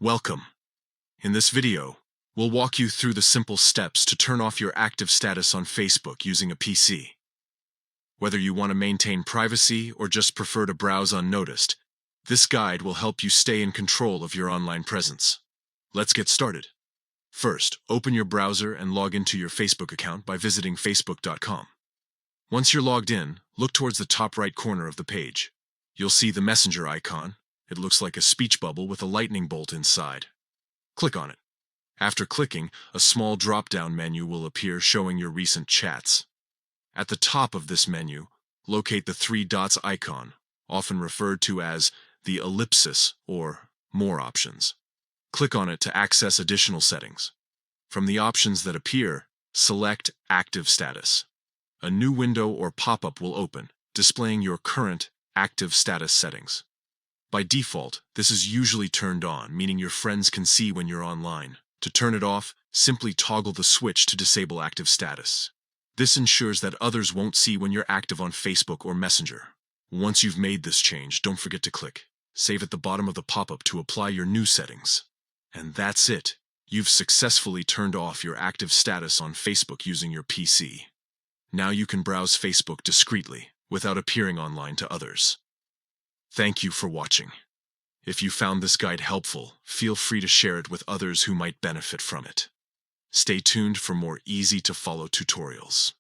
Welcome. In this video, we'll walk you through the simple steps to turn off your active status on Facebook using a PC. Whether you want to maintain privacy or just prefer to browse unnoticed, this guide will help you stay in control of your online presence. Let's get started. First, open your browser and log into your Facebook account by visiting facebook.com. Once you're logged in, look towards the top right corner of the page. You'll see the messenger icon. It looks like a speech bubble with a lightning bolt inside. Click on it. After clicking, a small drop-down menu will appear showing your recent chats. At the top of this menu, locate the three dots icon, often referred to as the ellipsis or More options. Click on it to access additional settings. From the options that appear, select Active Status. A new window or pop-up will open, displaying your current active status settings. By default, this is usually turned on, meaning your friends can see when you're online. To turn it off, simply toggle the switch to disable active status. This ensures that others won't see when you're active on Facebook or Messenger. Once you've made this change, don't forget to click Save at the bottom of the pop-up to apply your new settings. And that's it. You've successfully turned off your active status on Facebook using your PC. Now you can browse Facebook discreetly, without appearing online to others. Thank you for watching. If you found this guide helpful, feel free to share it with others who might benefit from it. Stay tuned for more easy-to-follow tutorials.